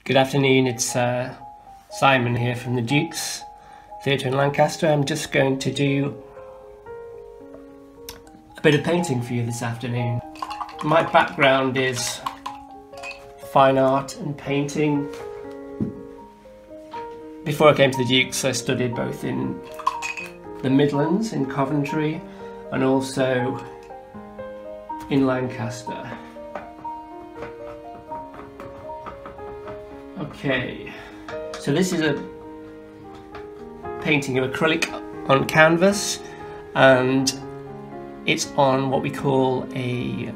Good afternoon, it's Simon here from the Dukes Theatre in Lancaster. I'm just going to do a bit of painting for you this afternoon. My background is fine art and painting. Before I came to the Dukes, I studied both in the Midlands, in Coventry, and also in Lancaster. Okay, so this is a painting of acrylic on canvas, and it's on what we call a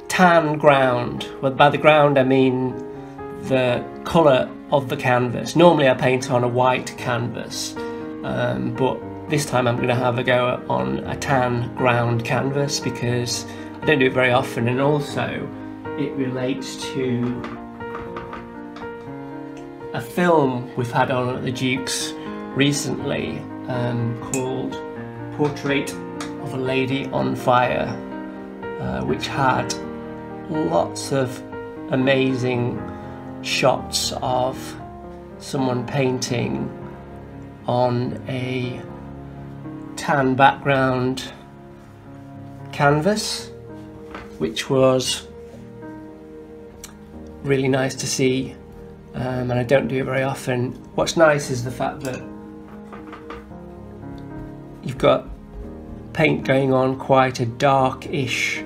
tan ground. Well, by the ground I mean the colour of the canvas. Normally I paint on a white canvas, but this time I'm going to have a go on a tan ground canvas because I don't do it very often, and also it relates to a film we've had on at the Dukes recently called Portrait of a Lady on Fire, which had lots of amazing shots of someone painting on a tan background canvas, which was really nice to see. And I don't do it very often. What's nice is the fact that you've got paint going on quite a darkish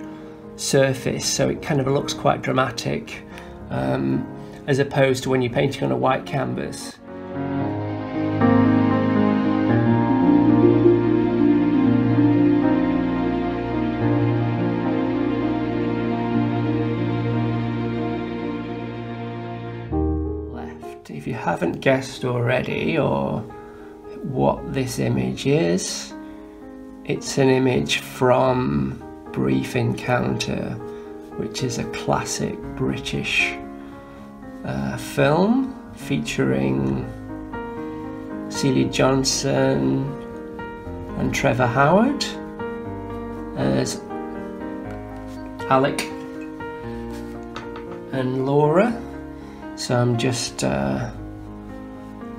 surface, so it kind of looks quite dramatic, as opposed to when you're painting on a white canvas. If you haven't guessed already or what this image is, it's an image from Brief Encounter, which is a classic British film featuring Celia Johnson and Trevor Howard as Alec and Laura. So I'm just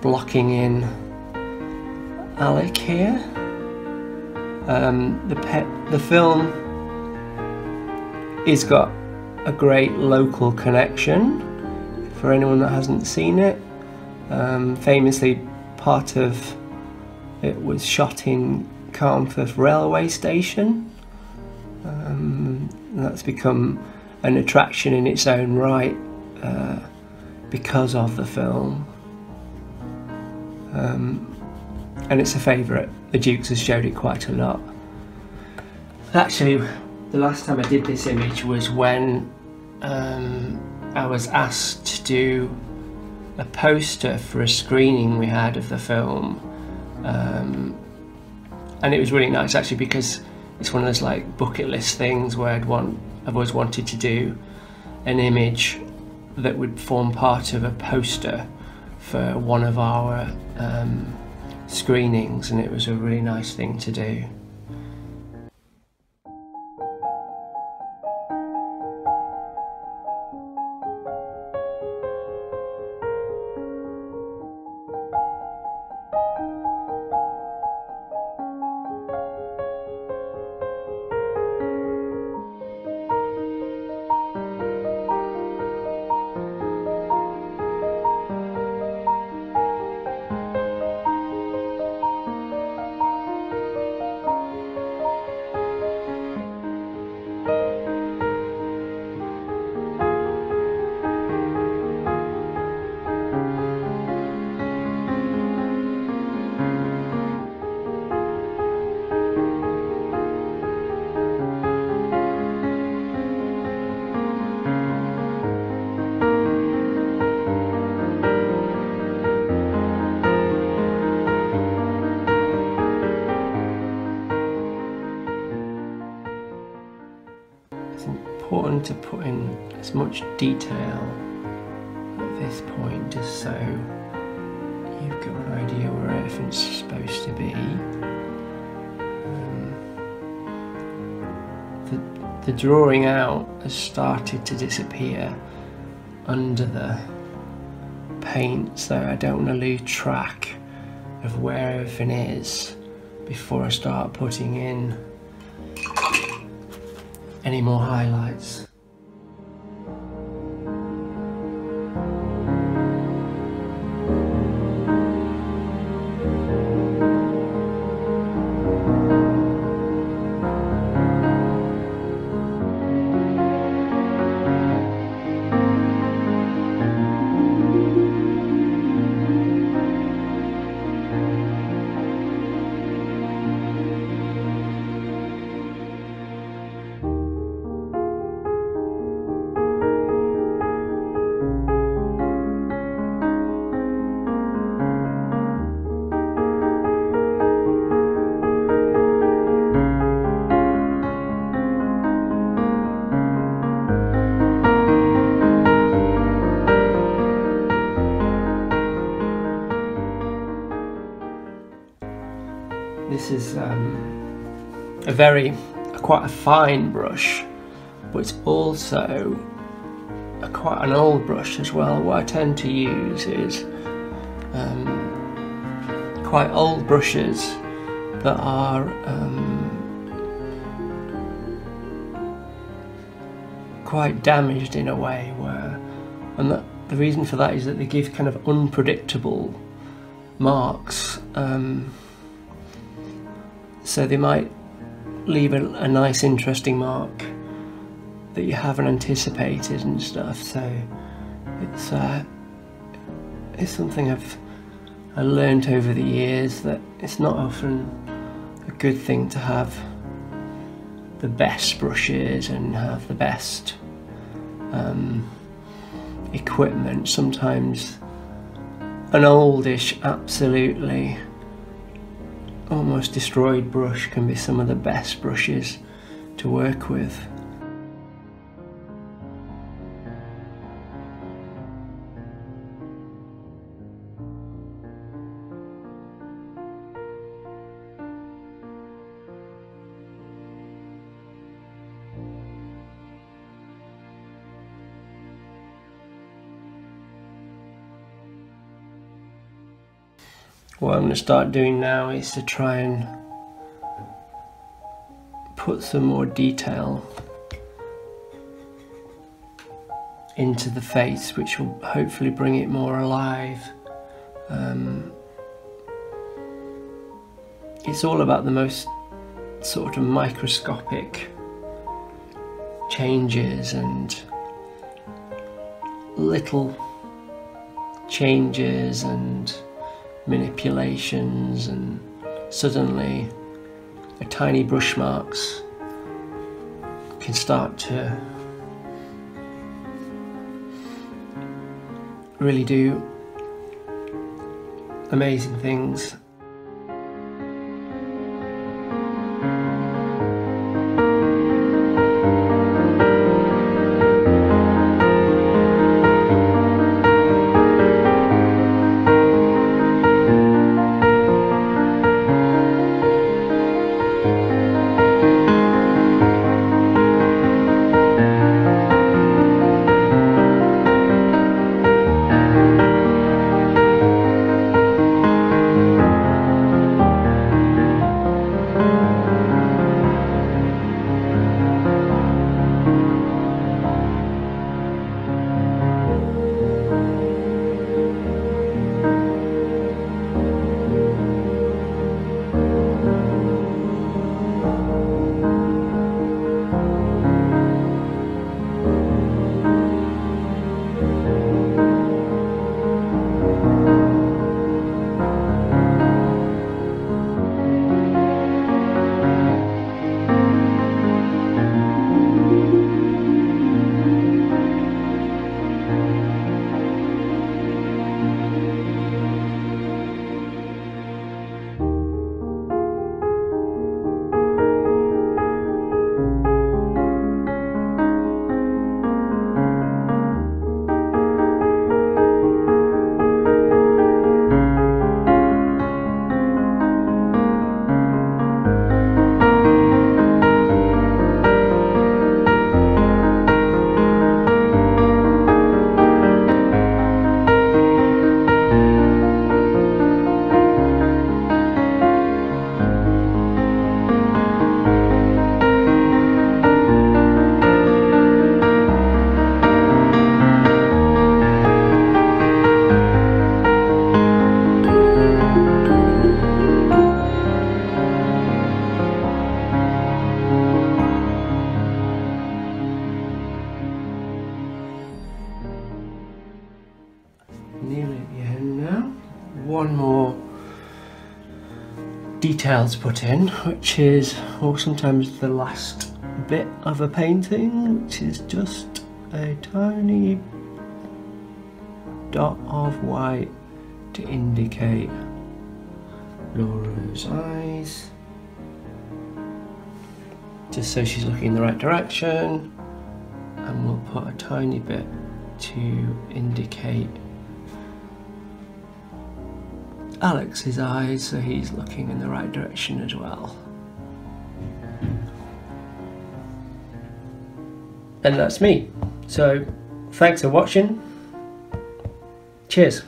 blocking in Alec here. The film has got a great local connection for anyone that hasn't seen it. Famously, part of it was shot in Carnforth railway station. That's become an attraction in its own right because of the film, and it's a favourite. The Dukes has showed it quite a lot. Actually, the last time I did this image was when I was asked to do a poster for a screening we had of the film, and it was really nice actually, because it's one of those like bucket list things where I've always wanted to do an image that would form part of a poster for one of our screenings, and it was a really nice thing to do. Important to put in as much detail at this point, just so you've got an idea where everything's supposed to be. The drawing out has started to disappear, under the paint, so I don't want to lose track of where everything is before I start putting in any more highlights. This is quite a fine brush, but it's also quite an old brush as well. What I tend to use is quite old brushes that are quite damaged in a way, and the reason for that is that they give kind of unpredictable marks. So they might leave a nice interesting mark that you haven't anticipated and stuff. So it's something I learned over the years, that it's not often a good thing to have the best brushes and have the best equipment. Sometimes an oldish, absolutely almost destroyed brush can be some of the best brushes to work with. What I'm going to start doing now is to try and put some more detail into the face, which will hopefully bring it more alive. It's all about the most sort of microscopic changes and little changes and manipulations, and suddenly a tiny brush marks can start to really do amazing things. one more detail to put in, which is, or sometimes the last bit of a painting, which is just a tiny dot of white to indicate Laura's eyes, just so she's looking in the right direction, and we'll put a tiny bit to indicate Alex's eyes, so he's looking in the right direction as well. And that's me. So thanks for watching. Cheers.